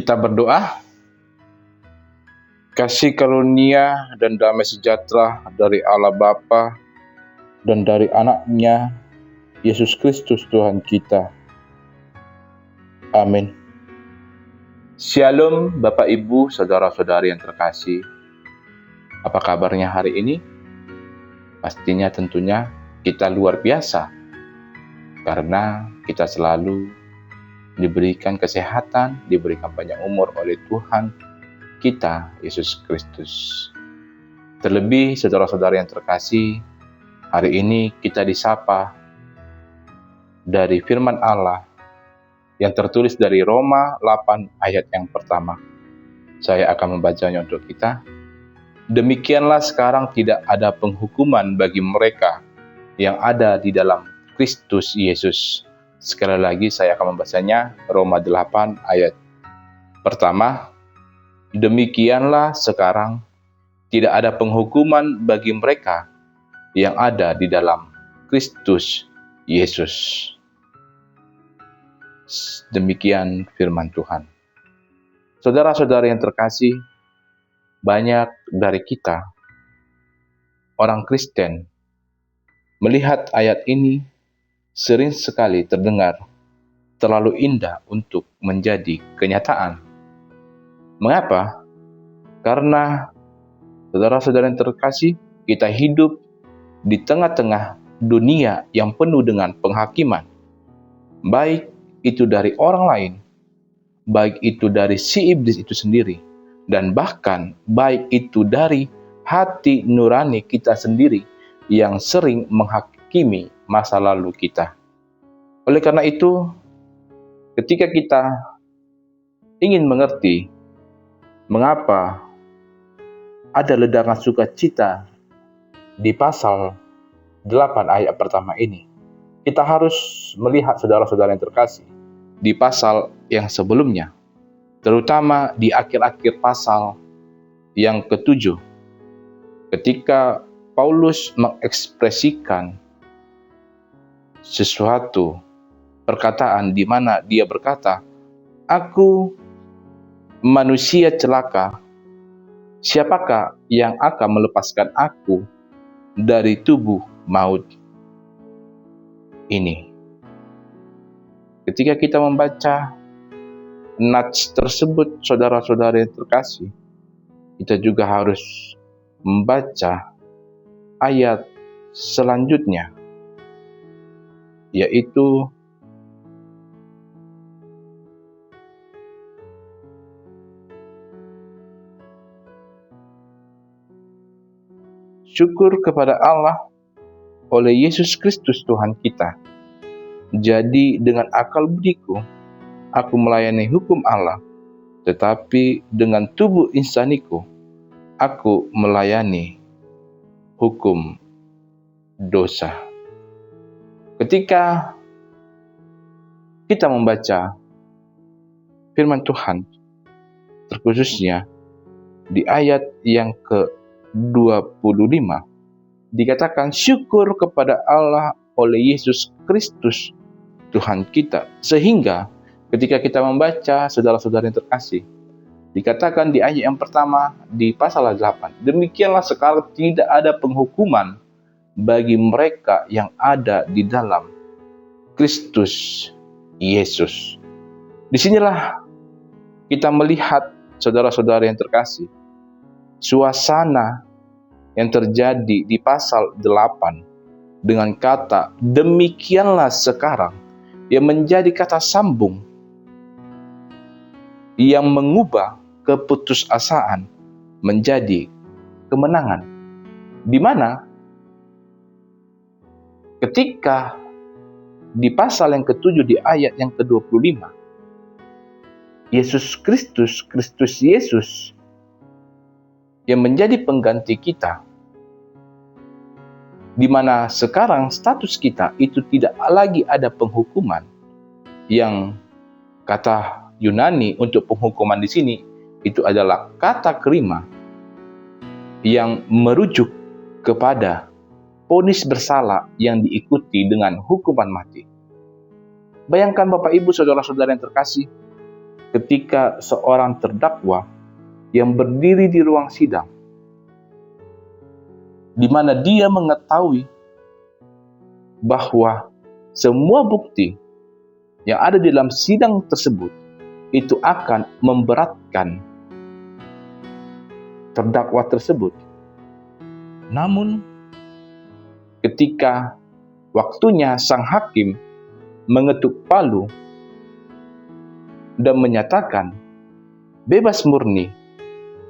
Kita berdoa, kasih karunia dan damai sejahtera dari Allah Bapa dan dari anaknya, Yesus Kristus Tuhan kita. Amin. Shalom Bapak Ibu, Saudara-saudari yang terkasih. Apa kabarnya hari ini? Pastinya tentunya kita luar biasa, karena kita selalu diberikan kesehatan, diberikan panjang umur oleh Tuhan kita, Yesus Kristus. Terlebih saudara-saudara yang terkasih, hari ini kita disapa dari firman Allah yang tertulis dari Roma 8 ayat yang pertama. Saya akan membacanya untuk kita. Demikianlah sekarang tidak ada penghukuman bagi mereka yang ada di dalam Kristus Yesus. Sekali lagi saya akan membacanya, Roma 8 ayat pertama. Demikianlah sekarang tidak ada penghukuman bagi mereka yang ada di dalam Kristus Yesus. Demikian firman Tuhan. Saudara-saudara yang terkasih, banyak dari kita, orang Kristen, melihat ayat ini sering sekali terdengar terlalu indah untuk menjadi kenyataan. Mengapa? Karena saudara-saudara yang terkasih, kita hidup di tengah-tengah dunia yang penuh dengan penghakiman. Baik itu dari orang lain, baik itu dari si iblis itu sendiri, dan bahkan baik itu dari hati nurani kita sendiri yang sering menghakimi masa lalu kita. Oleh karena itu, ketika kita ingin mengerti mengapa ada ledakan sukacita di pasal 8 ayat pertama ini, kita harus melihat saudara-saudara yang terkasih di pasal yang sebelumnya, terutama di akhir-akhir pasal yang ke-7, ketika Paulus mengekspresikan sesuatu perkataan di mana dia berkata, "Aku manusia celaka, siapakah yang akan melepaskan aku dari tubuh maut ini?" Ketika kita membaca nats tersebut, saudara-saudara yang terkasih, kita juga harus membaca ayat selanjutnya, yaitu syukur kepada Allah oleh Yesus Kristus Tuhan kita. Jadi dengan akal budiku, aku melayani hukum Allah, tetapi dengan tubuh insaniku, aku melayani hukum dosa. Ketika kita membaca firman Tuhan, terkhususnya di ayat yang ke-25, dikatakan syukur kepada Allah oleh Yesus Kristus Tuhan kita. Sehingga ketika kita membaca, saudara-saudara yang terkasih, dikatakan di ayat yang pertama di pasal 8, demikianlah sekarang tidak ada penghukuman bagi mereka yang ada di dalam Kristus Yesus. Disinilah kita melihat, saudara-saudara yang terkasih, suasana yang terjadi di pasal 8 dengan kata demikianlah sekarang, yang menjadi kata sambung yang mengubah keputusasaan menjadi kemenangan. Di mana ketika di pasal yang ke-7 di ayat yang ke-25, Yesus Kristus Yesus yang menjadi pengganti kita, di mana sekarang status kita itu tidak lagi ada penghukuman, yang kata Yunani untuk penghukuman di sini itu adalah kata krima, yang merujuk kepada vonis bersalah yang diikuti dengan hukuman mati. Bayangkan Bapak Ibu, saudara-saudara yang terkasih, ketika seorang terdakwa yang berdiri di ruang sidang, di mana dia mengetahui bahwa semua bukti yang ada di dalam sidang tersebut itu akan memberatkan terdakwa tersebut. Namun, ketika waktunya sang hakim mengetuk palu dan menyatakan bebas murni,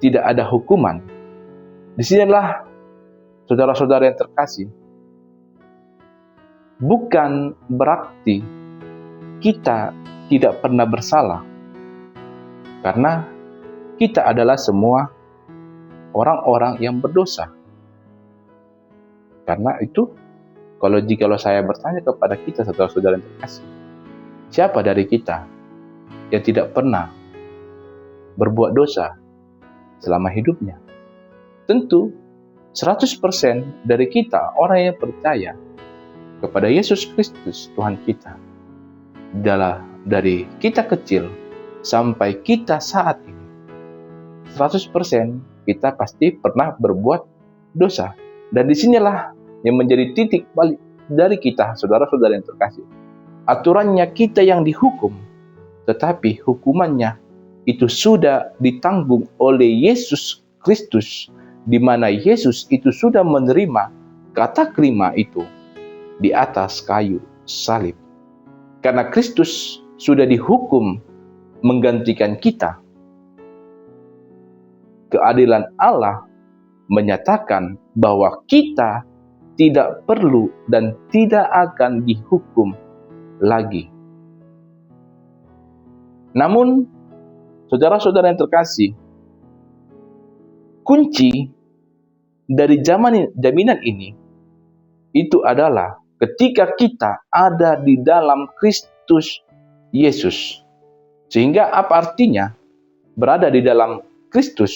tidak ada hukuman, disinilah saudara-saudara yang terkasih, bukan berarti kita tidak pernah bersalah, karena kita adalah semua orang-orang yang berdosa. Karena itu, kalau saya bertanya kepada kita, saudara-saudara yang terkasih, siapa dari kita yang tidak pernah berbuat dosa selama hidupnya? Tentu 100% dari kita, orang yang percaya kepada Yesus Kristus Tuhan kita, dari kita kecil sampai kita saat ini, 100% kita pasti pernah berbuat dosa. Dan disinilah yang menjadi titik balik dari kita, saudara-saudara yang terkasih. Aturannya kita yang dihukum, tetapi hukumannya itu sudah ditanggung oleh Yesus Kristus, di mana Yesus itu sudah menerima kata terima itu di atas kayu salib. Karena Kristus sudah dihukum menggantikan kita, keadilan Allah menyatakan bahwa kita tidak perlu dan tidak akan dihukum lagi. Namun, saudara-saudara yang terkasih, kunci dari jaminan ini itu adalah ketika kita ada di dalam Kristus Yesus. Sehingga apa artinya berada di dalam Kristus?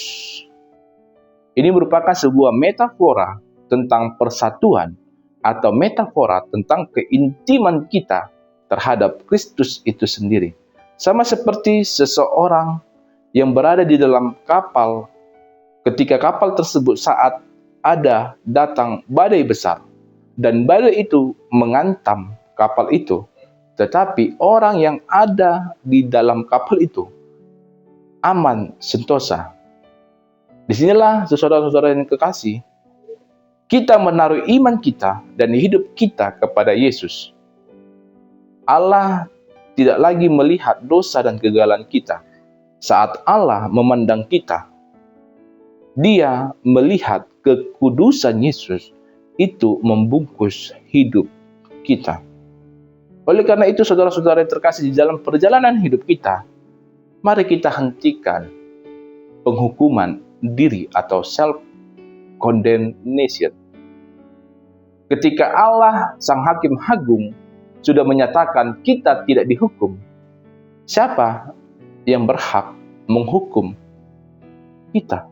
Ini merupakan sebuah metafora tentang persatuan atau metafora tentang keintiman kita terhadap Kristus itu sendiri. Sama seperti seseorang yang berada di dalam kapal, ketika kapal tersebut saat ada datang badai besar, dan badai itu menghantam kapal itu, tetapi orang yang ada di dalam kapal itu aman, sentosa. Disinilah saudara-saudara yang kekasih, kita menaruh iman kita dan hidup kita kepada Yesus. Allah tidak lagi melihat dosa dan kegagalan kita. Saat Allah memandang kita, Dia melihat kekudusan Yesus itu membungkus hidup kita. Oleh karena itu, saudara-saudara yang terkasih, di dalam perjalanan hidup kita, mari kita hentikan penghukuman diri atau self-condemnation. Ketika Allah, Sang Hakim Agung, sudah menyatakan kita tidak dihukum, siapa yang berhak menghukum kita?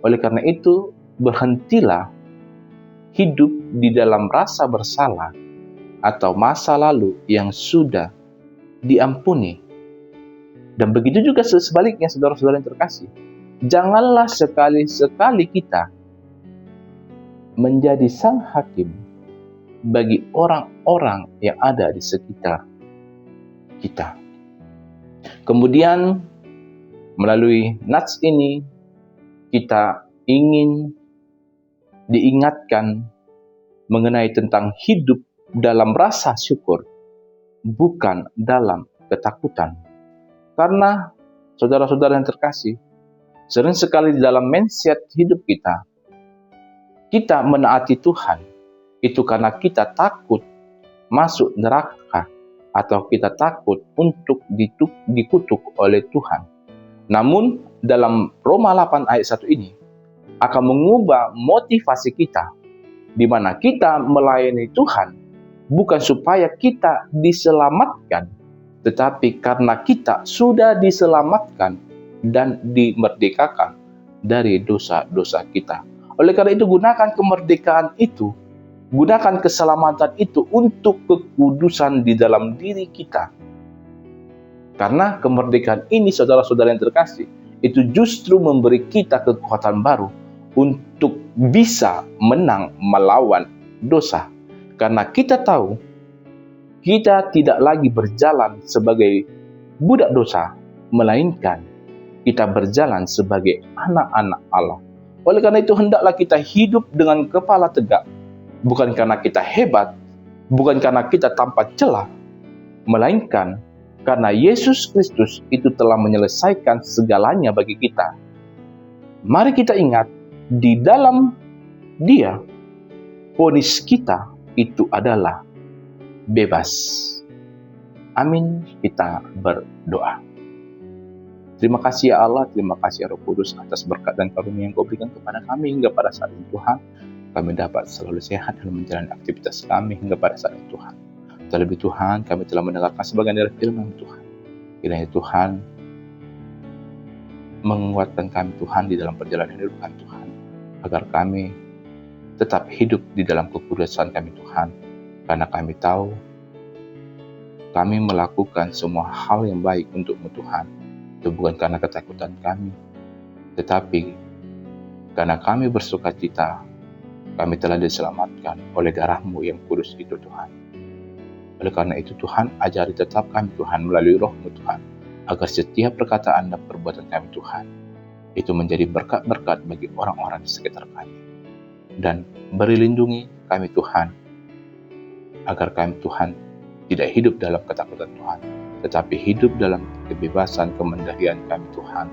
Oleh karena itu, berhentilah hidup di dalam rasa bersalah atau masa lalu yang sudah diampuni. Dan begitu juga sebaliknya, saudara-saudara yang terkasih. Janganlah sekali-sekali kita menjadi sang hakim bagi orang-orang yang ada di sekitar kita. Kemudian, melalui nats ini, kita ingin diingatkan mengenai tentang hidup dalam rasa syukur, bukan dalam ketakutan. Karena saudara-saudara yang terkasih, sering sekali di dalam mindset hidup kita menaati Tuhan, itu karena kita takut masuk neraka atau kita takut untuk dikutuk oleh Tuhan. Namun dalam Roma 8 ayat 1 ini akan mengubah motivasi kita, di mana kita melayani Tuhan bukan supaya kita diselamatkan, tetapi karena kita sudah diselamatkan dan dimerdekakan dari dosa-dosa kita. Oleh karena itu, gunakan kemerdekaan itu, gunakan keselamatan itu untuk kekudusan di dalam diri kita. Karena kemerdekaan ini, saudara-saudara yang terkasih, itu justru memberi kita kekuatan baru untuk bisa menang melawan dosa. Karena kita tahu, kita tidak lagi berjalan sebagai budak dosa, melainkan kita berjalan sebagai anak-anak Allah. Oleh karena itu, hendaklah kita hidup dengan kepala tegak, bukan karena kita hebat, bukan karena kita tanpa celah, melainkan karena Yesus Kristus itu telah menyelesaikan segalanya bagi kita. Mari kita ingat, di dalam Dia, vonis kita itu adalah bebas. Amin. Kita berdoa. Terima kasih ya Allah, terima kasih ya Roh Kudus atas berkat dan karunia yang Kau berikan kepada kami hingga pada saat ini Tuhan. Kami dapat selalu sehat dalam menjalani aktivitas kami hingga pada saat ini Tuhan. Terlebih Tuhan, kami telah mendengarkan sebagian dari firman Tuhan. Kiranya Tuhan menguatkan kami Tuhan di dalam perjalanan hidup kami Tuhan, agar kami tetap hidup di dalam kekudusan kami Tuhan, karena kami tahu kami melakukan semua hal yang baik untuk-Mu Tuhan. Itu bukan karena ketakutan kami, tetapi karena kami bersukacita, kami telah diselamatkan oleh darah-Mu yang kudus itu Tuhan. Oleh karena itu Tuhan, ajari tetap kami Tuhan melalui Roh-Mu Tuhan, agar setiap perkataan dan perbuatan kami Tuhan, itu menjadi berkat-berkat bagi orang-orang di sekitar kami. Dan beri lindungi kami Tuhan, agar kami Tuhan tidak hidup dalam ketakutan Tuhan, tetapi hidup dalam kebebasan kemandirian kami Tuhan,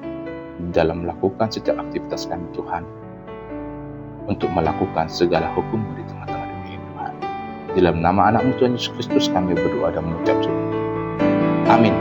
dalam melakukan setiap aktivitas kami Tuhan, untuk melakukan segala hukum-Mu di tengah-tengah dunia ini Tuhan. Dalam nama anak-Mu Tuhan Yesus Kristus kami berdoa dan mengucap syukur. Amin.